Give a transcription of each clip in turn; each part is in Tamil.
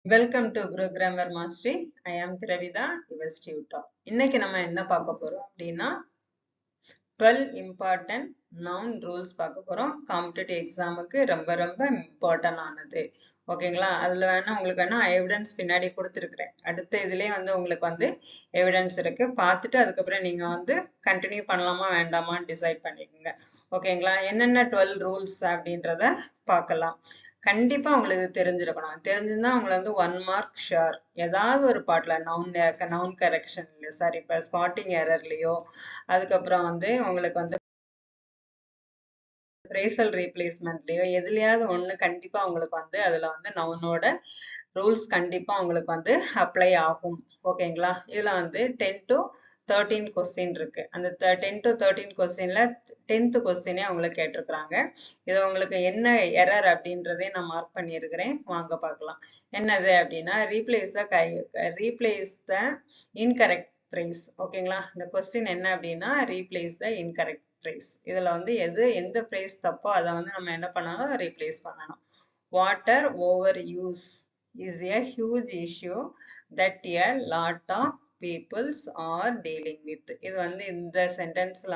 Welcome to Guru grammar mastery. I am Dravitha, your tutor. இன்னைக்கு நம்ம என்ன பார்க்க போறோம் அப்படின்னா 12 இம்பார்ட்டன்ட் நவுன் ரூல்ஸ் பார்க்க போறோம். காம்படிட்டிவ் எக்ஸாமுக்கு ரொம்ப ரொம்ப இம்பார்ட்டன்ட் ஆனது. ஓகேங்களா? அதுல வேணா உங்களுக்கு வேணா எவிடன்ஸ் பின்னாடி கொடுத்துருக்குறேன். அடுத்த இதுலயே உங்களுக்கு எவிடன்ஸ் இருக்கு. பார்த்துட்டு அதுக்கப்புறம் நீங்க கண்டினியூ பண்ணலாமா வேண்டாமான்னு டிசைட் பண்ணிக்கோங்க. ஓகேங்களா? என்னென்ன 12 ரூல்ஸ் அப்படின்றத பார்க்கலாம். கண்டிப்பா உங்களுக்கு தெரிஞ்சிருக்கணும். தெரிஞ்சிருந்தா உங்களை 1 மார்க் ஷுர். ஏதாவது ஒரு பாட்டுல நவுன் கரெக்ஷன்லயோ சாரி இப்ப ஸ்பாட்டிங் எரர்லயோ அதுக்கப்புறம் உங்களுக்கு ஃப்ரேசல் ரீப்ளேஸ்மெண்ட்லயோ எதுலயாவது ஒண்ணு கண்டிப்பா உங்களுக்கு அதுல நவுனோட ரூல்ஸ் கண்டிப்பா உங்களுக்கு அப்ளை ஆகும். ஓகேங்களா? இதுல 10 to 13 கொஸ்டின் இருக்கு. அந்த 10 to 13 கொஸ்டின்ல 10th கொஸ்டினே உங்களுக்கு கேட்டிருக்கிறாங்க. இது உங்களுக்கு என்ன எரர் அப்படின்றதே நான் மார்க் பண்ணியிருக்கிறேன். வாங்க பார்க்கலாம். என்னது அப்படின்னா ரீப்ளேஸ் த இன்கரெக்ட் phrase. ஓகேங்களா? இந்த கொஸ்டின் என்ன அப்படின்னா ரீப்ளேஸ் த இன்கரெக்ட் phrase. இதுல எந்த phrase தப்போ அதை நம்ம என்ன பண்ணணும், ரீப்ளேஸ் பண்ணணும். Water overuse is a huge issue that a lot of peoples are dealing with. இது இந்த சென்டென்ஸ்ல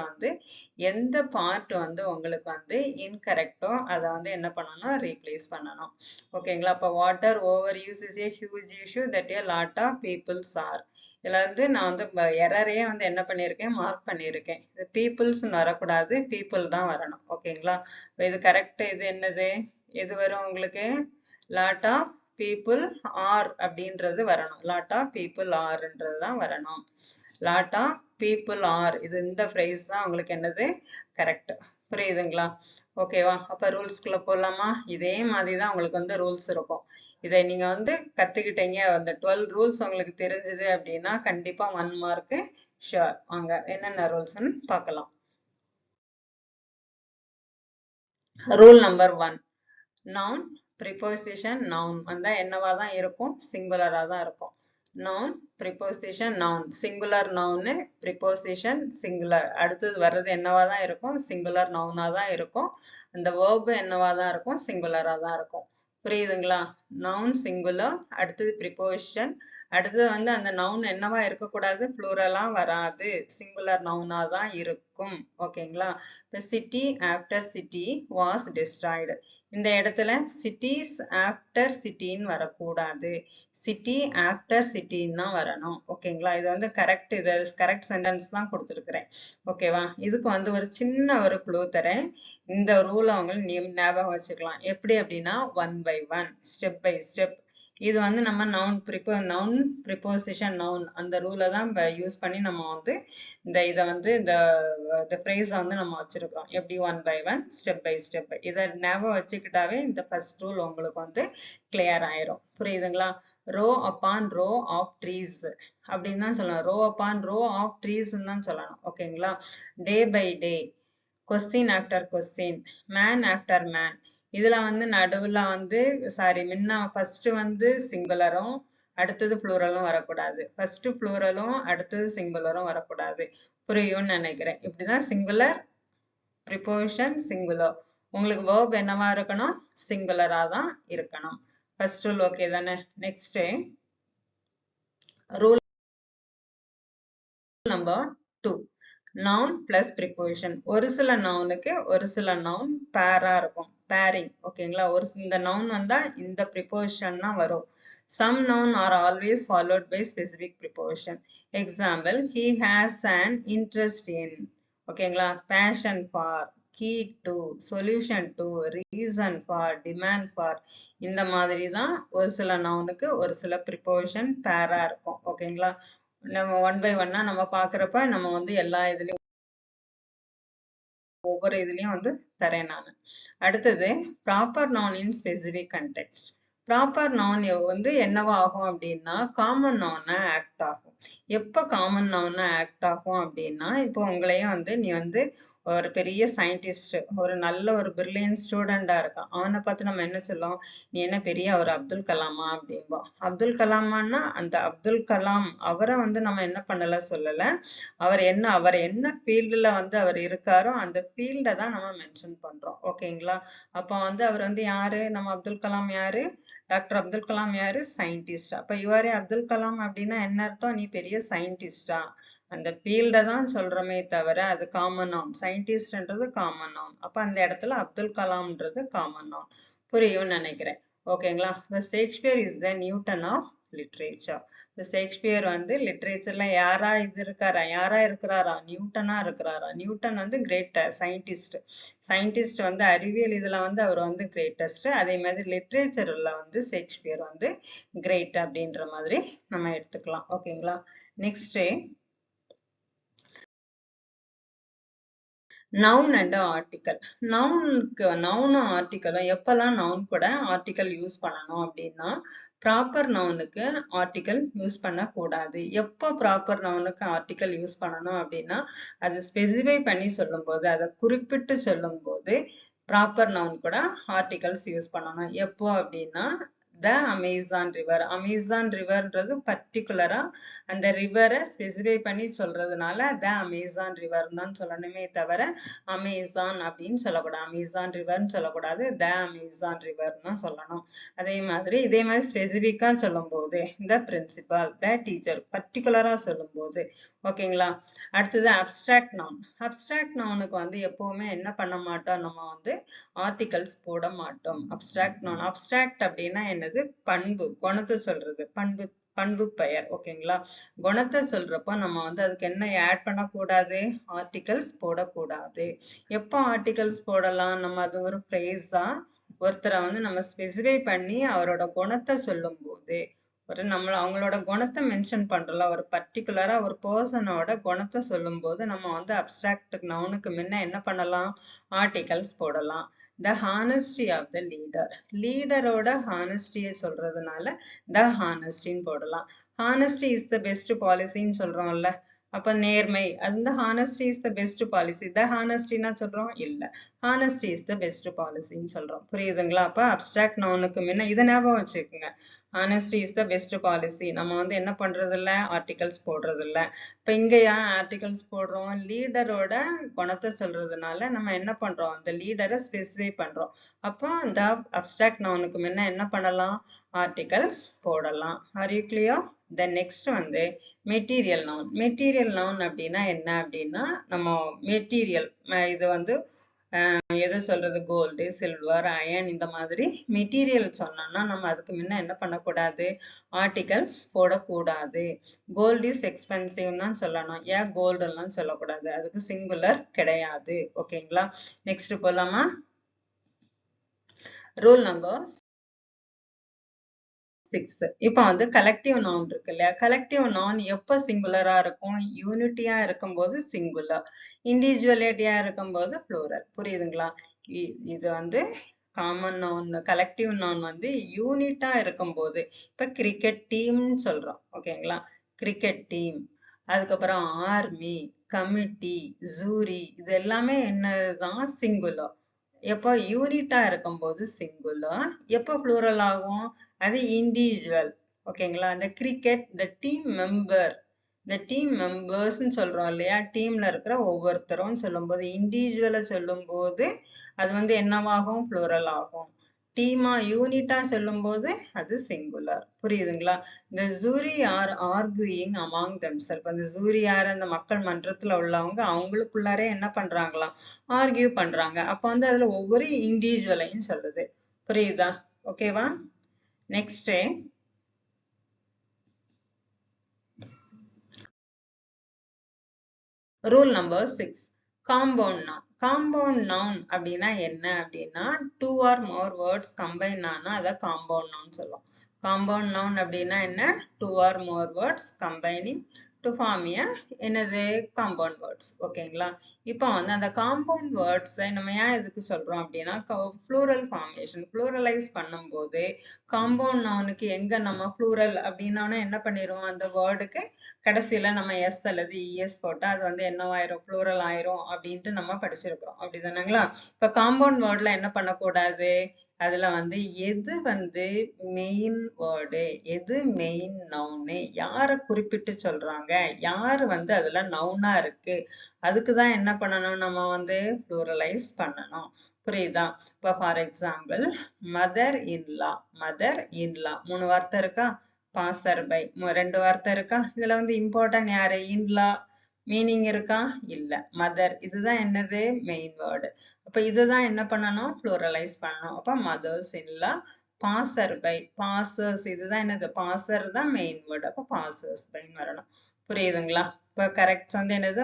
எந்த பார்ட் உங்களுக்கு இன்கரெக்டோ அதை என்ன பண்ணணும், ரீப்ளேஸ் பண்ணணும். ஓகேங்களா? அப்ப water over use is a huge issue that a lot of peoples are. இதுல நான் எரரையே என்ன பண்ணியிருக்கேன், மார்க் பண்ணியிருக்கேன். இது பீப்புள்ஸ்ன்னு வரக்கூடாது, பீப்புள் தான் வரணும். ஓகேங்களா? இது கரெக்ட். இது என்னது, எது வரும் உங்களுக்கு, லாட் ஆஃப் பீப்புள் ஆர் அப்படின்றது வரணும். லாட் ஆஃப் பீப்புள் ஆர்ன்றது தான் வரணும். லாட் ஆஃப் பீப்புள் ஆர், இது இந்த ஃப்ரேஸ் தான் உங்களுக்கு என்னது, கரெக்ட். புரியுதுங்களா? ஓகேவா? அப்ப ரூல்ஸ்குள்ள போலாமா? இதே மாதிரி தான் உங்களுக்கு ரூல்ஸ் இருக்கும். இதை நீங்க கத்துக்கிட்டீங்க. அந்த 12 ரூல்ஸ் உங்களுக்கு தெரிஞ்சது அப்படின்னா கண்டிப்பா 1 மார்க் ஷுர். வாங்க என்னென்ன ரூல்ஸ்ன்னு பார்க்கலாம். Rule number 1, noun preposition noun வந்தா என்னவா தான் இருக்கும், சிங்குலரா தான் இருக்கும். noun preposition noun, singular noun preposition singular, அடுத்தது வர்றது என்னவா தான் இருக்கும், சிங்குலர் noun-ஆ தான் இருக்கும். அந்த verb என்னவா தான் இருக்கும், சிங்குலரா தான் இருக்கும். புரியுதுங்களா? noun சிங்குலர், அடுத்தது preposition, அடுத்தது அந்த noun என்னவா இருக்கக்கூடாது, plural-ஆ வராது, சிங்குலர் noun-ஆ தான் இருக்கும். ஓகேங்களா? இப்ப city after city was destroyed. இந்த இடத்துல cities after cityன்னு வரக்கூடாது, city after cityன்னு தான் வரணும். ஓகேங்களா? இது கரெக்ட். இது கரெக்ட் சென்டென்ஸ் தான் கொடுத்துருக்கிறேன். ஓகேவா? இதுக்கு ஒரு சின்ன ஒரு க்ளூ தரேன். இந்த ரூலை அவங்க ஞாபகம் வச்சுக்கலாம். எப்படி அப்படின்னா 1 by 1, ஸ்டெப் பை ஸ்டெப். இது நம்ம நவுன் ப்ரிப்போசிஷன் நவுன் அந்த ரூலை தான் யூஸ் பண்ணி நம்ம இந்த இதை இந்த ஃப்ரேஸை நம்ம வச்சிருக்கிறோம். எப்படி 1 by 1, ஸ்டெப் பை ஸ்டெப். இதை ஞாபகம் வச்சுக்கிட்டாவே இந்த ஃபர்ஸ்ட் ரூல் உங்களுக்கு கிளியர் ஆயிரும். புரியுதுங்களா? Row upon row of trees அப்படின்னு தான் சொல்லணும். ரோ அப்பான் ரோ ஆஃப் ட்ரீஸ்ன்னு தான் சொல்லணும். ஓகேங்களா? Day by day, question after question, man after man. இதுல நடுவுல சாரி முன்ன ஃபர்ஸ்ட் சிங்குலரும் அடுத்தது ப்ளூரலும் வரக்கூடாது, ஃபர்ஸ்ட் ப்ளூரலும் அடுத்தது சிங்குலரும் வரக்கூடாது. புரியும்னு நினைக்கிறேன். இப்படிதான் சிங்குலர் ப்ரிப்போசிஷன் சிங்குலர். உங்களுக்கு verb என்னவா இருக்கணும், சிங்குலரா தான் இருக்கணும். ஃபர்ஸ்ட் ரூல் ஓகே தானே? Next rule number 2, noun plus preposition. ஒரு சில நவுனுக்கு ஒரு சில நவுன் பேரா இருக்கும், பேரிங். ஓகேங்களா? இந்த நவுன் வந்தா இந்த preposition தான் வரும். Some noun are always followed by specific preposition. Example, he has an interest in. ஓகேங்களா? passion for, key to, solution to, reason for, demand for. இந்த மாதிரி தான் ஒரு சில நவுனுக்கு ஒரு சில preposition பேரா இருக்கும். ஓகேங்களா? நம்ம 1 by 1-ஆ நம்ம பார்க்குறப்ப நம்ம எல்லா இதுலயும் ஒவ்வொரு இதுலயும் தரேன் நான். அடுத்தது ப்ராப்பர் நவுன் இன் ஸ்பெசிபிக் கண்டெக்ஸ்ட். ப்ராப்பர் நவுன் என்னவா ஆகும் அப்படின்னா காமன் நவுனா ஆக்ட் ஆகும். எப்ப காமன் நவுனா ஆக்ட் ஆகும் அப்படின்னா இப்போ உங்களையும் நீ ஒரு பெரிய சயின்டிஸ்ட், ஒரு நல்ல ஒரு பிரில்லியன்ட் ஸ்டூடெண்டா இருக்கான். அவனை பார்த்து நம்ம என்ன சொல்லுவோம், நீ என்ன பெரிய ஒரு அப்துல் கலாமா அப்படிம்போம். அப்துல் கலாமான்னா அந்த அப்துல் கலாம் அவரை வந்து நம்ம என்ன பண்ணல சொல்லல, அவர் என்ன ஃபீல்டுல வந்து அவர் இருக்காரோ அந்த ஃபீல்டை தான் நம்ம மென்ஷன் பண்றோம். ஓகேங்களா? அப்ப வந்து அவர் வந்து யாரு, நம்ம அப்துல் கலாம் யாரு, டாக்டர் அப்துல் கலாம் யாரு, சயின்டிஸ்ட். அப்ப யுவாரே அப்துல் கலாம் அப்படின்னா என்ன அர்த்தம், நீ பெரிய சயின்டிஸ்டா, அந்த ஃபீல்டை தான் சொல்றோமே தவிர அது காமன் நவுன். சயின்டிஸ்ட்ன்றது காமன் நவுன். அப்ப அந்த இடத்துல அப்துல் கலாம்ன்றது காமன் நவுன். புரியும்னு நினைக்கிறேன். ஓகேங்களா? Shakespeare is the Newton of literature. Shakespeare வந்து லிட்ரேச்சர்ல யாரா இருக்கிறாரா, நியூட்டனா இருக்கிறாரா. நியூட்டன் வந்து கிரேட் சயின்டிஸ்ட். சயின்டிஸ்ட் வந்து அறிவியல் இதுல வந்து அவர் வந்து கிரேட்டஸ்ட். அதே மாதிரி லிட்ரேச்சர்ல வந்து ஷேக்ஸ்பியர் வந்து கிரேட் அப்படின்ற மாதிரி நம்ம எடுத்துக்கலாம். ஓகேங்களா? Next noun and article. நவுனும் ஆர்டிக்கலும் எப்பெல்லாம் நவுன் கூட ஆர்டிக்கல் யூஸ் பண்ணணும் அப்படின்னா, ப்ராப்பர் நவுனுக்கு ஆர்டிக்கல் யூஸ் பண்ணக்கூடாது. எப்போ ப்ராப்பர் நவுனுக்கு ஆர்டிக்கல் யூஸ் பண்ணணும் அப்படின்னா, அது ஸ்பெசிஃபை பண்ணி சொல்லும்போது, அதை குறிப்பிட்டு சொல்லும்போது ப்ராப்பர் நவுன் கூட ஆர்டிகல்ஸ் யூஸ் பண்ணணும். எப்போ அப்படின்னா, த அமேசான் ரிவர். அமேசான் ரிவர்ன்றது பர்டிகுலரா அந்த ரிவரை ஸ்பெசிஃபை பண்ணி சொல்றதுனால த அமேசான் ரிவர் தான் சொல்லணுமே தவிர அமேசான் அப்படின்னு சொல்லக்கூடாது. அமேசான் ரிவர்னு சொல்லக்கூடாது, த அமேசான் ரிவர் தான் சொல்லணும். இதே மாதிரி ஸ்பெசிஃபிக்கா சொல்லும் போது த பிரின்சிபால், த டீச்சர், பர்டிகுலரா சொல்லும் போது. ஓகேங்களா? அடுத்தது அப்டிராக்ட் நவுன். அப்டிராக்ட் நவுனுக்கு வந்து எப்பவுமே என்ன பண்ண மாட்டோம், நம்ம வந்து ஆர்டிகல்ஸ் போட மாட்டோம். Abstract noun. அப்டிராக்ட் அப்படின்னா என்னது, பண்பு, குணத்தை சொல்றது, பண்பு பெயர். ஓகேங்களா? குணத்தை சொல்றப்போ நம்ம வந்து அதுக்கு என்ன ஆட் பண்ணக்கூடாது, ஆர்டிகல்ஸ் போடக்கூடாது. எப்போ ஆர்டிகல்ஸ் போடலாம், நம்ம அது ஒரு ஃப்ரேஸா ஒருத்தரை வந்து நம்ம ஸ்பெசிஃபை பண்ணி அவரோட குணத்தை சொல்லும் போது, அவங்களோட குணத்தை மென்ஷன் பண்றோம்ல, ஒரு பர்டிகுலரா ஒரு பர்சனோட குணத்தை சொல்லும் போது நம்ம வந்து அப்டிராக்ட் நவுனுக்கு முன்ன என்ன பண்ணலாம், ஆர்டிகல்ஸ் போடலாம். The honesty of the leader. லீடரோட ஹானஸ்டியை சொல்றதுனால த ஹானஸ்டின்னு போடலாம். ஹானஸ்டி இஸ் த பெஸ்ட் பாலிசின்னு சொல்றோம்ல, அப்ப நேர்மை, அந்த honesty is the best policy. The ஹானஸ்டினா சொல்றோம் இல்ல, ஹானஸ்டி இஸ் த பெஸ்ட் பாலிசின்னு சொல்றோம். புரியுதுங்களா? அப்ப அப்டிராக்ட் நவுனுக்கு முன்ன இதை ஞாபகம் வச்சுக்கோங்க, honesty is the best policy. நம்ம வந்து என்ன பண்றது இல்ல, ஆர்டிகல்ஸ் போடுறது இல்ல. இப்ப இங்க ஏன் ஆர்டிகல்ஸ் போடுறோம், லீடரோட குணத்தை சொல்றதுனால நம்ம என்ன பண்றோம், அந்த லீடரை ஸ்பெசிஃபை பண்றோம். அப்போ இந்த அப்டிராக்ட் நவுனுக்கு முன்ன என்ன பண்ணலாம், ஆர்டிகல்ஸ் போடலாம். Are you clear? Then next வந்து மெட்டீரியல் நவுன். மெட்டீரியல் நவுன் அப்படின்னா என்ன அப்படின்னா, நம்ம மெட்டீரியல் இது வந்து எதை சொல்றது, கோல்டு, சில்வர், அயன், இந்த மாதிரி மெட்டீரியல் சொன்னோம்னா நம்ம அதுக்கு முன்ன என்ன பண்ணக்கூடாது, ஆர்டிகல்ஸ் போடக்கூடாது. கோல்டு இஸ் எக்ஸ்பென்சிவ் தான் சொல்லணும், ஏன் கோல்டு எல்லாம் சொல்லக்கூடாது, அதுக்கு சிங்குலர் கிடையாது. ஓகேங்களா? நெக்ஸ்ட் போலாமா? Rule number 6. இப்ப வந்து கலெக்டிவ் நவுன் இருக்கு இல்லையா, கலெக்டிவ் நவுன் எப்ப சிங்குலரா இருக்கும், யூனிட்டியா இருக்கும்போது சிங்குலர், இண்டிவிஜுவலிட்டியா இருக்கும்போது ப்ளூரல். புரியுதுங்களா? இது வந்து காமன் நவுன். கலெக்டிவ் நவுன் வந்து யூனிட்டா இருக்கும்போது, இப்ப கிரிக்கெட் டீம்னு சொல்றோம். ஓகேங்களா? கிரிக்கெட் டீம், அதுக்கப்புறம் ஆர்மி, கமிட்டி, ஜூரி, இது எல்லாமே என்னதான், சிங்குலர். எப்போ யூனிட்டா இருக்கும்போது சிங்குலர், எப்போ ப்ளூரல் ஆகும், அது இண்டிவிஜுவல். ஓகேங்களா? இந்த கிரிக்கெட், இந்த டீம் மெம்பர், இந்த டீம் மெம்பர்ஸ்ன்னு சொல்றோம் இல்லையா, டீம்ல இருக்கிற ஒவ்வொருத்தரும் சொல்லும்போது, இண்டிவிஜுவலை சொல்லும் போது அது வந்து என்னவாகும், ப்ளூரல் ஆகும். டீமா யூனிட்டா சொல்லும் போது அது சிங்குலர். புரியுதுங்களா? இந்த ஜூரி ஆர் ஆர்குயிங் அமாங் தெம்செல்ஃப். அந்த ஜூரி யார், அந்த மக்கள் மன்றத்துல உள்ளவங்க அவங்களுக்குள்ளாரே என்ன பண்றாங்களாம், ஆர்கியூ பண்றாங்க. அப்ப வந்து அதுல ஒவ்வொரு இண்டிவிஜுவலையும் சொல்லுது. புரியுதா? ஓகேவா? Next rule number 6. Compound noun. Compound noun அப்படின்னா என்ன அப்படின்னா, 2 or more words combine ஆனா அதை காம்பவுண்ட் நவுன் சொல்லுவோம். காம்பவுண்ட் நவுன் அப்படின்னா என்ன, 2 or more words combining to form என்னது காம்பவுண்ட் வேர்ட்ஸ். ஓகேங்களா? இப்போ வந்து அந்த காம்பவுண்ட் வேர்ட்ஸை நம்ம ஏன் எதுக்கு சொல்றோம் அப்படின்னா ப்ளூரல் ஃபார்மேஷன் ப்ளூரலைஸ் பண்ணும்போது காம்பவுண்ட் நவுனுக்கு எங்க நம்ம ப்ளூரல் அப்படின்னா என்ன பண்ணிடுவோம், அந்த வேர்டுக்கு கடைசியில நம்ம எஸ் அல்லது இஎஸ் போட்டா அது வந்து என்னவாயிரும், ப்ளூரல் ஆயிரும் அப்படின்ட்டு நம்ம படிச்சிருக்கிறோம். அப்படிதானங்களா? இப்ப காம்பவுண்ட் வேர்ட்ல என்ன பண்ணக்கூடாது, அதுல வந்து எது வந்து மெயின் வேர்டு, எது மெயின் நவுனு, யார குறிப்பிட்டு சொல்றாங்க, யாரு வந்து அதுல நவுனா இருக்கு, அதுக்குதான் என்ன பண்ணணும், நம்ம வந்து ப்ளூரலைஸ் பண்ணணும். புரியுதா? இப்ப for example mother in law, mother in law 3 வார்த்தை இருக்கா, பாசர் பை 2 வார்த்தை இருக்கா, இதுல வந்து இம்பார்ட்டன்ட் யாரு, இன்லா மீனிங் இருக்கா, இல்ல. மதர் இதுதான் என்னது மெயின் வேர்டு. அப்ப இதுதான் என்ன பண்ணணும், ப்ளூரலைஸ் பண்ணணும். அப்ப mothers in-law, pastor by, passers இதுதான் என்னது, பாசர் தான் மெயின் வேர்டு. அப்ப பாசர்ஸ் பைன்னு வரணும். புரியுதுங்களா? இப்ப கரெக்ட் வந்து என்னது,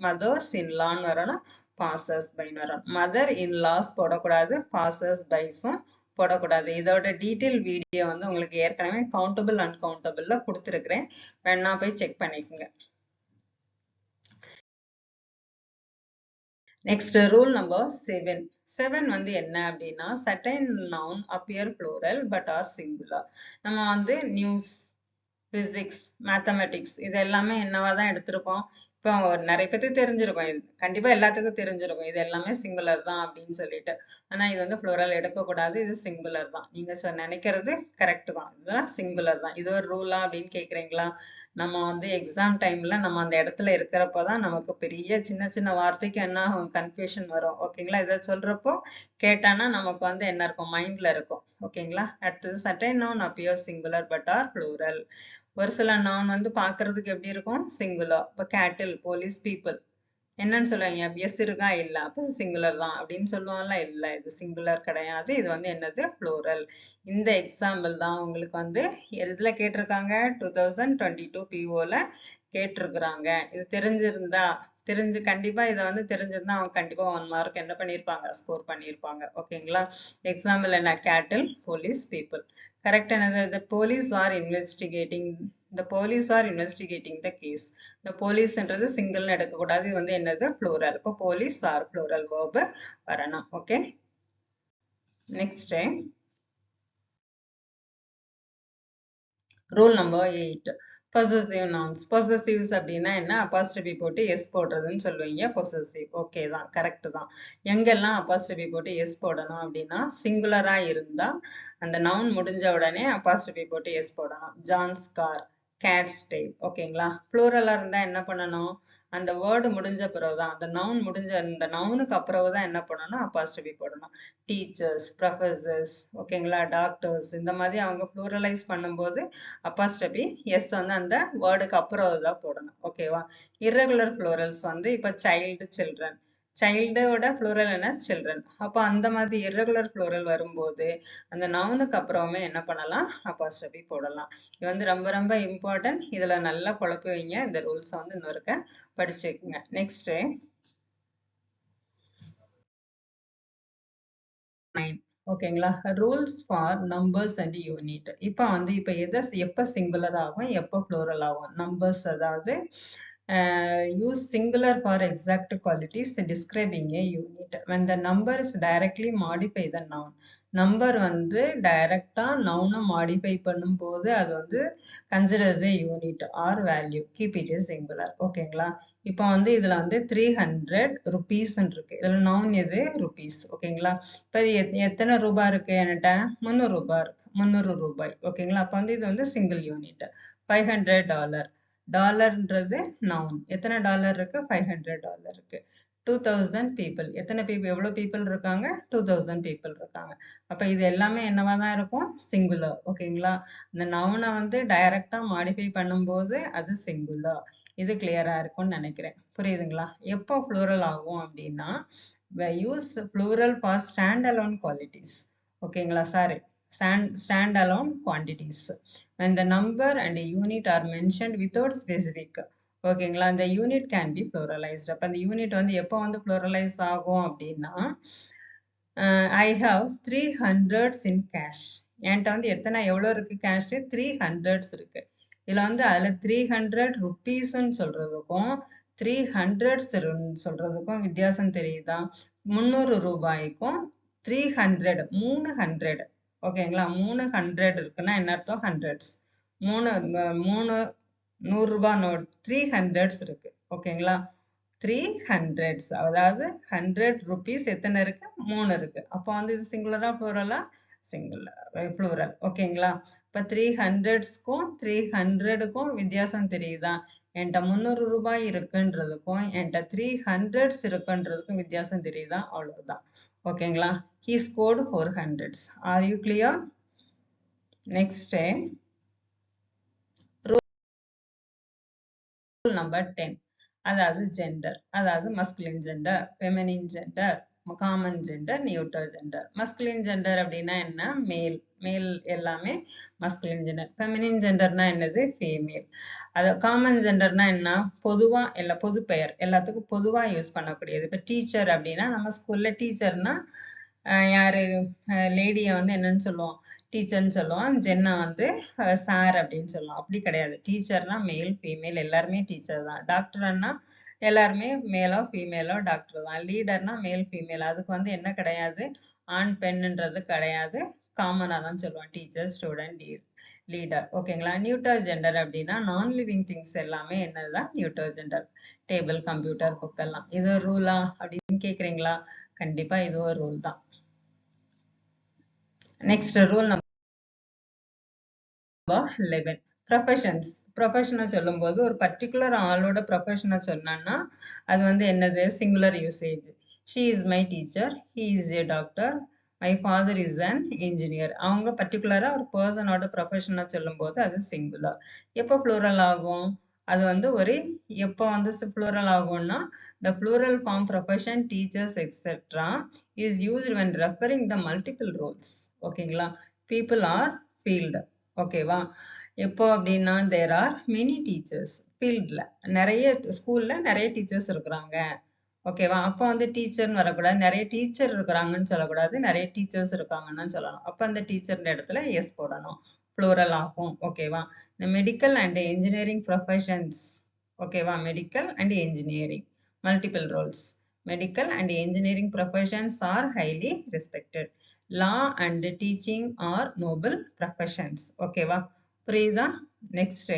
மதர்ஸ் இன்லான்னு வரணும், பாசர்ஸ் பைன்னு வரணும். மதர் இன்லாஸ் போடக்கூடாது, பாசர்ஸ் பைஸும் போடக்கூடாது. இதோட டீட்டெயில் வீடியோ வந்து உங்களுக்கு ஏற்கனவே கவுண்டபிள் அன்கவுண்டபிள்ல கொடுத்துருக்கிறேன், வேணா போய் செக் பண்ணிக்கோங்க. Next rule number 7. 7 வந்து என்ன அப்படின்னா certain noun appear plural but are singular. நம்ம வந்து நியூஸ், பிசிக்ஸ், மேத்தமெட்டிக்ஸ் இது எல்லாமே என்னவாதான் எடுத்திருக்கோம். இப்போ நிறைய பேருக்கு தெரிஞ்சிருக்கும், இது கண்டிப்பா எல்லாத்துக்கும் தெரிஞ்சிருக்கும் இது எல்லாமே சிங்குலர் தான் அப்படின்னு சொல்லிட்டு. ஆனா இது வந்து ப்ளூரல் எடுக்கக்கூடாது, இது சிங்குலர் தான். நீங்க நினைக்கிறது கரெக்ட் தான், இதுதான் சிங்குலர் தான். இது ஒரு ரூலா அப்படின்னு கேக்குறீங்களா? நம்ம வந்து எக்ஸாம் டைம்ல நம்ம அந்த இடத்துல இருக்கிறப்பதான் நமக்கு பெரிய சின்ன சின்ன வார்த்தைக்கு என்ன கன்ஃபியூஷன் வரும். ஓகேங்களா? இதை சொல்றப்போ கேட்டானா நமக்கு வந்து என்ன இருக்கும், மைண்ட்ல இருக்கும். ஓகேங்களா? அடுத்தது certain noun appear singular but are plural. ஒரு சில noun வந்து பாக்குறதுக்கு எப்படி இருக்கும், சிங்குலர். இப்ப கேட்டில், போலீஸ், பீப்புள் என்னன்னு சொல்லுவாங்க, எஸ் இருக்கா, இல்ல, அப்ப சிங்குலர் தான் அப்படின்னு சொல்லுவாங்கல்ல, இல்ல இது சிங்குலர் கிடையாது, இது வந்து என்னது ப்ளூரல். இந்த எக்ஸாம்பிள் தான் உங்களுக்கு வந்து எதுல கேட்டிருக்காங்க, 2022 POல கேட்டிருக்கிறாங்க. இது கண்டிப்பா இதை வந்து தெரிஞ்சிருந்தா அவங்க கண்டிப்பா 1 மார்க் என்ன பண்ணிருப்பாங்க, ஸ்கோர் பண்ணிருப்பாங்க. ஓகேங்களா? எக்ஸாம்பிள் என்ன, கேட்டில், போலீஸ், பீப்புள். கரெக்ட் என்னது, the police are investigating the case. the police என்றது சிங்கிள் எடுக்கக்கூடாது, இது வந்து என்னது ப்ளூரல். இப்போ போலீஸ் ஆர் ப்ளூரல் verb வரணும். Okay, next rule number 8. possessive nouns. possessives அப்படின்னா என்ன, apostrophe போட்டு எஸ் போடுறதுன்னு சொல்லுவீங்க, possessive. ஓகே தான், கரெக்ட் தான். எங்கெல்லாம் apostrophe போட்டு எஸ் போடணும் அப்படின்னா சிங்குலரா இருந்தா அந்த நவுன் முடிஞ்ச உடனே apostrophe போட்டு எஸ் போடணும். John's car, cat's tail. ஓகேங்களா? ப்ளூரலா இருந்தா என்ன பண்ணணும், அந்த வேர்டு முடிஞ்ச பிறகுதான், அந்த நவுன் முடிஞ்ச அந்த நவுனுக்கு அப்புறவுதான் என்ன பண்ணணும், apostrophe போடணும். டீச்சர்ஸ், ப்ரொஃபசர்ஸ், ஓகேங்களா, டாக்டர்ஸ், இந்த மாதிரி அவங்க ப்ளூரலைஸ் பண்ணும்போது அப்போஸ்ட்ரோபி எஸ் வந்து அந்த வேர்டுக்கு அப்புறம் தான் போடணும். ஓகேவா? இர்ரெகுலர் ப்ளூரல்ஸ் வந்து இப்ப சைல்டு, சில்ட்ரன். சைல்டோட ப்ளூரல் என்ன, சில்ட்ரன். அப்போ அந்த மாதிரி இர்ரெகுலர் ப்ளூரல் வரும்போது அந்த நவுனுக்கு அப்புறமே என்ன பண்ணலாம், அப்போஸ்ட்ரோபி போடலாம். இது வந்து ரொம்ப ரொம்ப இம்பார்ட்டன்ட். இதுல நல்லா குழப்புவீங்க. இந்த ரூல்ஸ் வந்து இன்னொருக்க படிச்சுக்குங்க. நெக்ஸ்ட் 9. ஓகேங்களா? Rules for numbers and unit. இப்போ வந்து எப்ப சிங்குலர் ஆகும், எப்போ ப்ளூரல் ஆகும். நம்பர்ஸ் அதாவது use singular for exact qualities describing a unit. when the number is directly modify the noun. Number வந்து டைரக்டா நவுனை மாடிஃபை பண்ணும்போது அது வந்து considers a unit or value. Keep it is singular. ஓகேங்களா? இப்போ வந்து இதுல வந்து 300 rupees இருக்கு. இதுல நவுன் எது, ருபீஸ். ஓகேங்களா? இப்போ எத்தனை ரூபாய் இருக்கு என்கிட்ட, 300 ரூபாய் இருக்கு, 300 ரூபாய். ஓகேங்களா? அப்போ வந்து இது வந்து சிங்கிள் யூனிட். $500. டாலர்ன்றது நவுன். எத்தனை டாலர் இருக்கு, $500 இருக்கு. 2000 people. எத்தனை people, எவ்வளவு people இருக்காங்க, 2000 people இருக்காங்க. அப்ப இது எல்லாமே என்னவா தான் இருக்கும், சிங்குலர். ஓகேங்களா? இந்த நவுனை வந்து டைரக்டா மாடிஃபை பண்ணும்போது அது சிங்குலர். இது கிளியரா இருக்கும்னு நினைக்கிறேன். புரியுதுங்களா? எப்போ ப்ளூரல் ஆகும் அப்படின்னா use plural for standalone qualities. ஓகேங்களா? Sorry, standalone quantities. when the number and a unit are mentioned without specific. ஓகேங்களா? அந்த யூனிட் கேன் பி ப்ளூரலைஸ்ட். அப்ப அந்த யூனிட் வந்து எப்போ வந்து ப்ளூரலைஸ் ஆகும் அப்படின்னா I have 300s in cash. என்கிட்ட வந்து எவ்வளவு இருக்கு கேஷ், 300s இருக்கு. இதுல வந்து அதுல 300 ருபீஸ்ன்னு சொல்றதுக்கும் 300 சொல்றதுக்கும் வித்தியாசம் தெரியுதா? 300 ரூபாய்க்கும் 300 300 ஓகேங்களா? 300 இருக்குன்னா என்ன அர்த்தம்? ஹண்ட்ரட்ஸ். 3 100 ரூபாய் நோட் 300 இருக்கு. ஓகேங்களா? 300 அதாவது 100 ருபீஸ் எத்தனை இருக்கு? 3 இருக்கு. அப்போ வந்து இது சிங்குலரா ப்ளூரலா? Singular plural. ஓகேங்களா? இப்ப 300க்கும் 300க்கும் வித்தியாசம் தெரியுதா? என்கிட்ட 300 ரூபாய் இருக்குன்றதுக்கும் என்கிட்ட 300 இருக்குன்றதுக்கும் வித்தியாசம் தெரியுதா? அவ்வளவுதான். ஓகேங்களா? He scored 400. Are you clear? Next, rule number 10. அதாவது ஜெண்டர், அதாவது masculine gender, feminine gender, common gender, neutral gender. Masculine gender அப்படின்னா என்ன? மேல். மேல் எல்லாமே மஸ்குலின் ஜெண்டர். ஃபெமினின் ஜெண்டர்னா என்னது? ஃபீமேல். அது காமன் ஜெண்டர்னா என்ன? பொதுவா பொது பெயர் எல்லாத்துக்கும் பொதுவா யூஸ் பண்ணக்கூடியது. இப்ப டீச்சர் அப்படின்னா நம்ம ஸ்கூல்ல டீச்சர்னா யாரு லேடிய வந்து என்னன்னு சொல்லுவோம்? டீச்சர்னு சொல்லுவோம். ஜென்னா வந்து சார் அப்படின்னு சொல்லுவோம். அப்படி கிடையாது. டீச்சர்னா மேல் ஃபீமேல் எல்லாருமே டீச்சர் தான். டாக்டர்னா எல்லாருமே மேலோ ஃபீமேலோ டாக்டர் தான். லீடர்னா மேல் ஃபீமேல். அதுக்கு வந்து என்ன கிடையாது? ஆண் பெண்ணுன்றது கிடையாது. காமனா தான் சொல்லுவோம். Teacher, student, leader. ஓகேங்களா? நியூட்ரல் ஜெண்டர் அப்படின்னா நான் லிவிங் திங்ஸ் எல்லாமே என்னதுதான்? Neutral gender. Table, computer, book எல்லாம். இது ரூலா அப்படின்னு கேக்குறீங்களா? கண்டிப்பா இது ஒரு ரூல் தான். Next rule number 11. ப்ரொஃபஷன்ஸ். ப்ரொஃபஷனை சொல்லும்போது ஒரு பர்டிகுலர் ஆளோட ப்ரொஃபஷனை சொன்னான்னா அது வந்து என்னது? Singular usage. She is my teacher, he is a doctor, my father is an engineer. அவங்க பர்டிகுலரா ஒரு பர்சனோட ப்ரொஃபஷனை சொல்லும்போது அது சிங்குலர். எப்போ ப்ளூரல் ஆகும்? அது வந்து ஒரு எப்போ வந்து ப்ளூரல் ஆகும்னா the plural form profession, teachers, etc. is used when referring the multiple roles. ஓகேங்களா? people are filled. ஓகேவா? எப்போ அப்படின்னா there are many teachers. ஃபீல்ட்ல நிறைய ஸ்கூல்ல நிறைய டீச்சர்ஸ் இருக்கிறாங்க. ஓகேவா? அப்போ வந்து டீச்சர்னு வரக்கூடாது. நிறைய டீச்சர் இருக்கிறாங்கன்னு சொல்லக்கூடாது. நிறைய டீச்சர்ஸ் இருக்காங்கன்னு சொல்லணும். அப்போ அந்த டீச்சர் இடத்துல எஸ் போடணும். ப்ளூரல் ஆகும். ஓகேவா? இந்த மெடிக்கல் அண்ட் இன்ஜினியரிங் ப்ரொஃபஷன்ஸ். ஓகேவா? Medical and engineering multiple roles. Medical and engineering professions are highly respected. Law and teaching are noble professions. Okay va? புரியுதா? Next.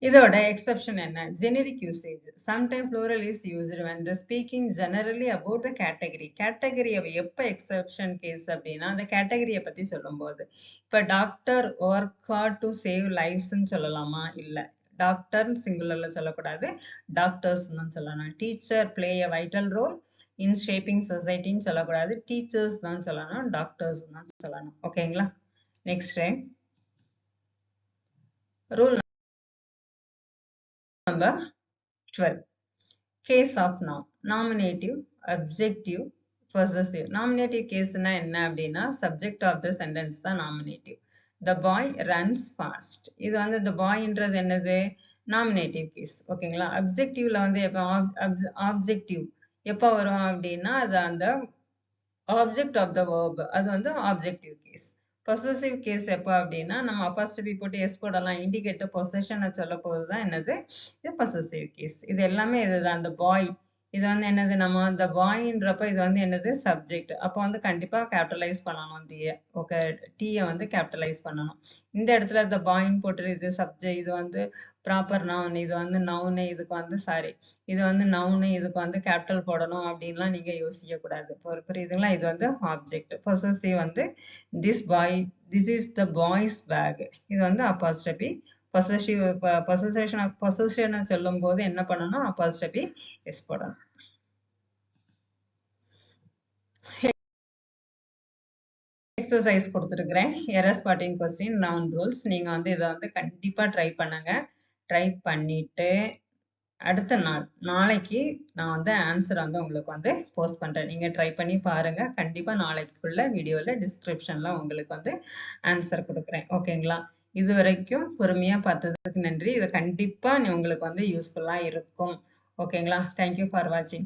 இதோட exception என்ன? Generic usage. Sometimes plural is used when the speaking generally about the category. Category எப்ப exception case அப்படின்னா அந்த category பத்தி சொல்லும்போது. இப்ப doctor work hard to save lives ன்னு சொல்லலாமா? இல்ல. டாக்டர் சிங்குலர்ல சொல்லக்கூடாது. டாக்டர்ஸ் தான் சொல்லணும். Teacher play a vital role in shaping society ன்னு சொல்லக்கூடாது. டீச்சர்ஸ் தான் சொல்லணும். டாக்டர்ஸ் தான் சொல்லணும். ஓகேங்களா? Next rule number 12. Case of noun. Nominative, adjective, possessive. Nominative case na enna அப்படின்னா subject of the sentence தான் nominative. The boy runs fast. இது வந்து the boyன்றது என்னது? Nominative case. ஓகேங்களா? Adjectiveல வந்து எப்போ objective எப்போ வரும் அப்படின்னா அது அந்த object of the verb. அது வந்து objective case. possessive case எப்போ அப்படின்னா நம்ம apostrophe போட்டு s போடலாம். indicate the possession சொல்ல போதுதான் என்னது? இது possessive case. இது எல்லாமே இதுதான். அந்த boy இது வந்து என்னது? நம்ம the boyன்றப்ப இது வந்து என்னது? subject. அப்போ வந்து கண்டிப்பா capitalize பண்ணணும் the. ஓகே, t வந்து capitalize பண்ணணும். இந்த இடத்துல the boyன்னு போட்டு இது subject. இது வந்து proper noun. இது வந்து noun. இதுக்கு வந்து sorry. இது வந்து noun. இதுக்கு வந்து capital போடணும் அப்படின்லாம் நீங்க யோசிக்க கூடாது. புரியுதுங்களா? இது வந்து object. possessive வந்து this boy, this is the boy's bag. இது வந்து apostrophe. possession சொல்லும் போது என்ன பண்ணணும்? apostrophe s போடணும். எக்ஸசைஸ் கொடுத்துருக்கிறேன். Error spotting question, noun rules. நீங்க வந்து இதை வந்து கண்டிப்பா ட்ரை பண்ணுங்க. ட்ரை பண்ணிட்டு அடுத்த நாள் நாளைக்கு நான் வந்து ஆன்சர் வந்து உங்களுக்கு வந்து போஸ்ட் பண்றேன். நீங்க ட்ரை பண்ணி பாருங்க. கண்டிப்பா நாளைக்குள்ள வீடியோல டிஸ்கிரிப்ஷன்ல உங்களுக்கு வந்து ஆன்சர் கொடுக்குறேன். ஓகேங்களா? இது வரைக்கும் பொறுமையா பார்த்ததுக்கு நன்றி. இது கண்டிப்பா உங்களுக்கு வந்து யூஸ்ஃபுல்லா இருக்கும். ஓகேங்களா? தேங்க்யூ ஃபார் வாட்சிங்.